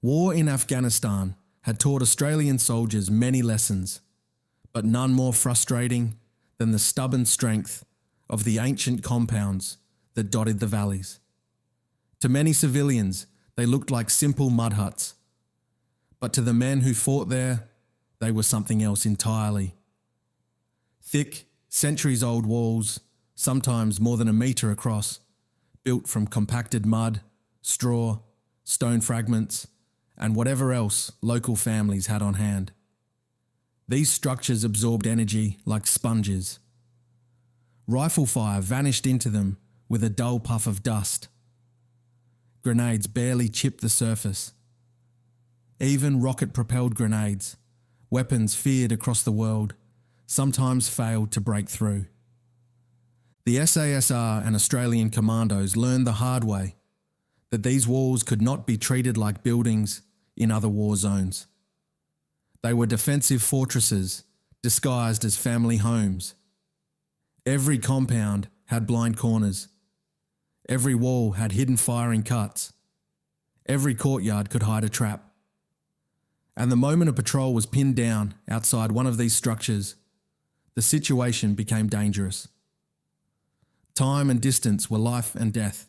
War in Afghanistan had taught Australian soldiers many lessons, but none more frustrating than the stubborn strength of the ancient compounds that dotted the valleys. To many civilians, they looked like simple mud huts, but to the men who fought there, they were something else entirely. Thick, centuries-old walls, sometimes more than a metre across, built from compacted mud, straw, stone fragments, and whatever else local families had on hand. These structures absorbed energy like sponges. Rifle fire vanished into them with a dull puff of dust. Grenades barely chipped the surface. Even rocket-propelled grenades, weapons feared across the world, sometimes failed to break through. The SASR and Australian Commandos learned the hard way that these walls could not be treated like buildings in other war zones. They were defensive fortresses disguised as family homes. Every compound had blind corners. Every wall had hidden firing cuts. Every courtyard could hide a trap. And the moment a patrol was pinned down outside one of these structures, the situation became dangerous. Time and distance were life and death.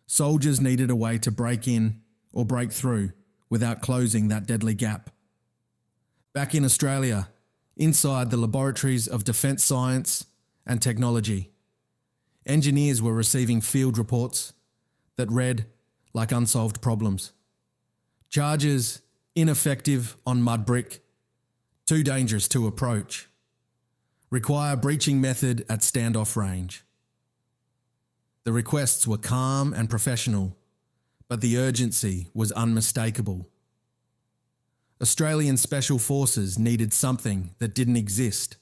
Soldiers needed a way to break in or break through without closing that deadly gap. Back in Australia, inside the laboratories of defence science and technology, engineers were receiving field reports that read like unsolved problems. Charges ineffective on mud brick, too dangerous to approach. Require breaching method at standoff range. The requests were calm and professional, but the urgency was unmistakable. Australian Special Forces needed something that didn't exist.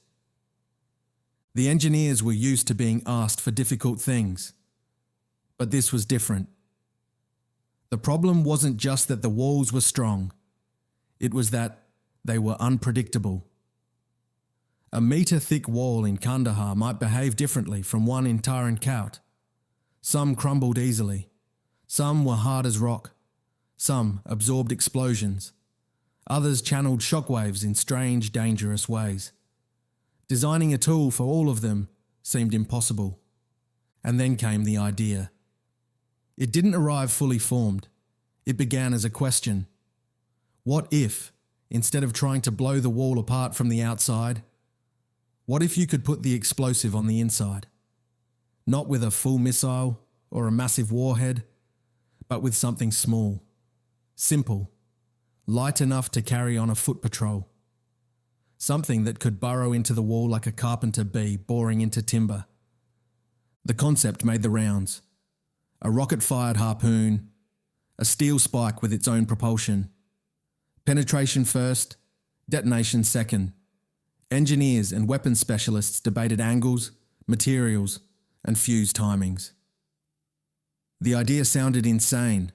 The engineers were used to being asked for difficult things, but this was different. The problem wasn't just that the walls were strong, it was that they were unpredictable. A metre-thick wall in Kandahar might behave differently from one in Tarin Kowt. Some crumbled easily. Some were hard as rock. Some absorbed explosions. Others channeled shockwaves in strange, dangerous ways. Designing a tool for all of them seemed impossible. And then came the idea. It didn't arrive fully formed. It began as a question. What if, instead of trying to blow the wall apart from the outside, what if you could put the explosive on the inside? Not with a full missile or a massive warhead, but with something small, simple, light enough to carry on a foot patrol. Something that could burrow into the wall like a carpenter bee boring into timber. The concept made the rounds. A rocket-fired harpoon, a steel spike with its own propulsion. Penetration first, detonation second. Engineers and weapons specialists debated angles, materials, and fuse timings. The idea sounded insane,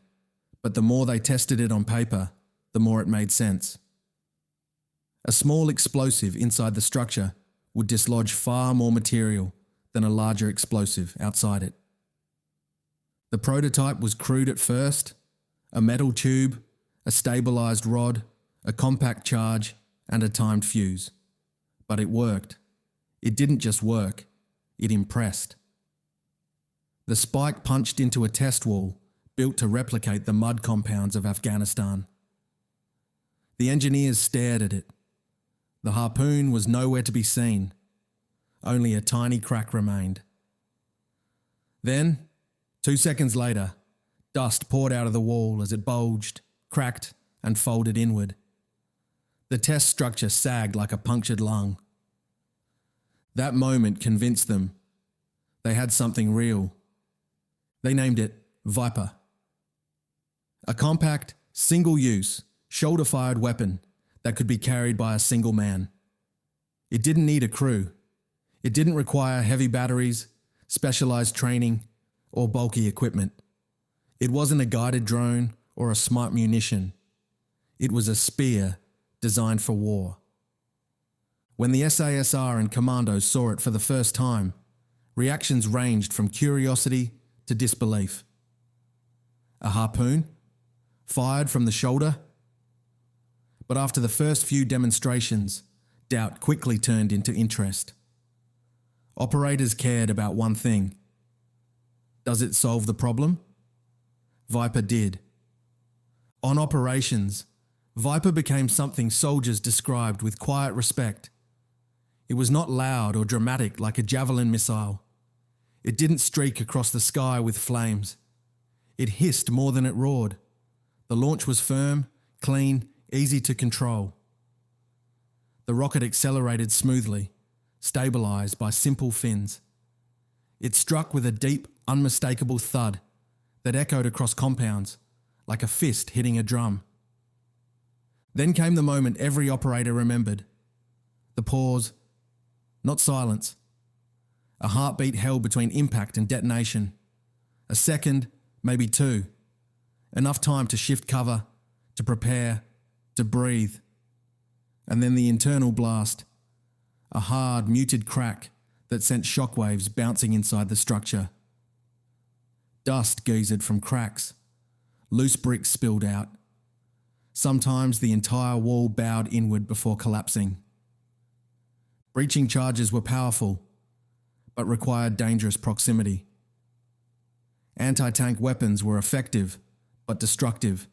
but the more they tested it on paper, the more it made sense. A small explosive inside the structure would dislodge far more material than a larger explosive outside it. The prototype was crude at first: a metal tube, a stabilized rod, a compact charge, and a timed fuse. But it worked. It didn't just work, it impressed. The spike punched into a test wall built to replicate the mud compounds of Afghanistan. The engineers stared at it. The harpoon was nowhere to be seen. Only a tiny crack remained. Then, 2 seconds later, dust poured out of the wall as it bulged, cracked, and folded inward. The test structure sagged like a punctured lung. That moment convinced them they had something real. They named it VIPER. A compact, single-use, shoulder-fired weapon that could be carried by a single man. It didn't need a crew. It didn't require heavy batteries, specialized training, or bulky equipment. It wasn't a guided drone or a smart munition. It was a spear designed for war. When the SASR and Commandos saw it for the first time, reactions ranged from curiosity to disbelief. A harpoon? fired from the shoulder? But after the first few demonstrations, doubt quickly turned into interest. Operators cared about one thing. Does it solve the problem? VIPER did. On operations, VIPER became something soldiers described with quiet respect. It was not loud or dramatic like a javelin missile. It didn't streak across the sky with flames. It hissed more than it roared. The launch was firm, clean, easy to control. The rocket accelerated smoothly, stabilized by simple fins. It struck with a deep, unmistakable thud that echoed across compounds, like a fist hitting a drum. Then came the moment every operator remembered. The pause, not silence. A heartbeat held between impact and detonation. A second, maybe two. Enough time to shift cover, to prepare, to breathe. And then the internal blast. A hard, muted crack that sent shockwaves bouncing inside the structure. Dust geysered from cracks. Loose bricks spilled out. Sometimes the entire wall bowed inward before collapsing. Breaching charges were powerful, but required dangerous proximity. Anti-tank weapons were effective, but destructive,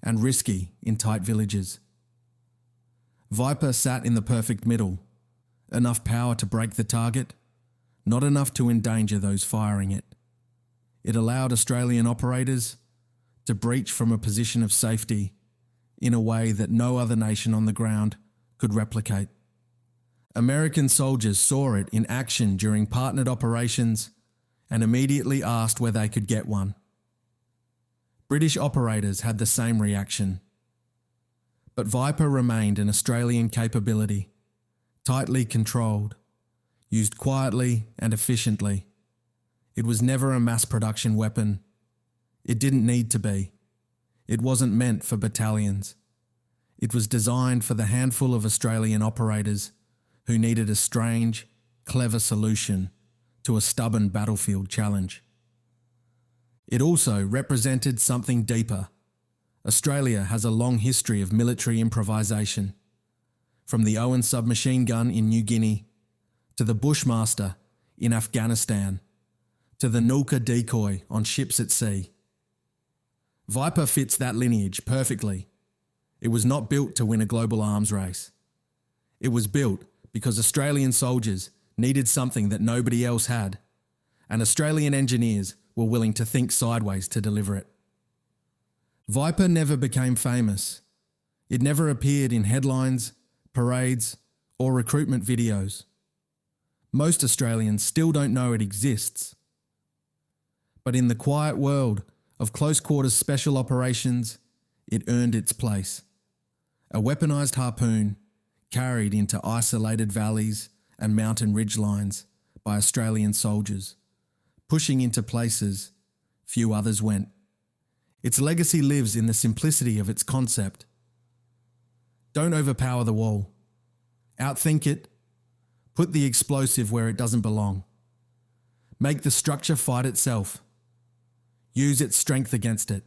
and risky in tight villages. VIPER sat in the perfect middle, enough power to break the target, not enough to endanger those firing it. It allowed Australian operators to breach from a position of safety in a way that no other nation on the ground could replicate. American soldiers saw it in action during partnered operations and immediately asked where they could get one. British operators had the same reaction. But VIPER remained an Australian capability, tightly controlled, used quietly and efficiently. It was never a mass production weapon. It didn't need to be. It wasn't meant for battalions. It was designed for the handful of Australian operators who needed a strange, clever solution to a stubborn battlefield challenge. It also represented something deeper. Australia has a long history of military improvisation, from the Owen submachine gun in New Guinea, to the Bushmaster in Afghanistan, to the Nulka decoy on ships at sea. VIPER fits that lineage perfectly. It was not built to win a global arms race. It was built because Australian soldiers needed something that nobody else had, and Australian engineers were willing to think sideways to deliver it. VIPER never became famous. It never appeared in headlines, parades, or recruitment videos. Most Australians still don't know it exists. But in the quiet world of close-quarters special operations, it earned its place. A weaponised harpoon carried into isolated valleys and mountain ridgelines by Australian soldiers, pushing into places few others went. Its legacy lives in the simplicity of its concept. Don't overpower the wall. Outthink it. Put the explosive where it doesn't belong. Make the structure fight itself. Use its strength against it.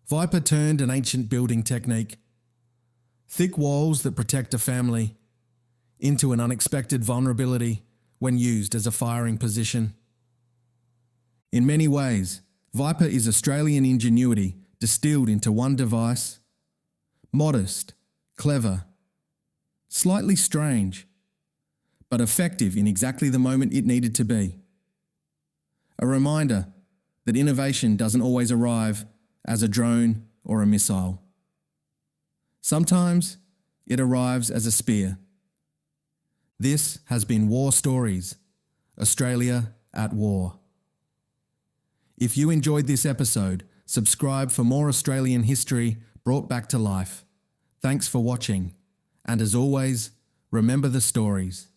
VIPER turned an ancient building technique, thick walls that protect a family, into an unexpected vulnerability when used as a firing position. In many ways, VIPER is Australian ingenuity distilled into one device, modest, clever, slightly strange, but effective in exactly the moment it needed to be. A reminder that innovation doesn't always arrive as a drone or a missile. Sometimes it arrives as a spear. This has been War Stories, Australia at War. If you enjoyed this episode, subscribe for more Australian history brought back to life. Thanks for watching, and as always, remember the stories.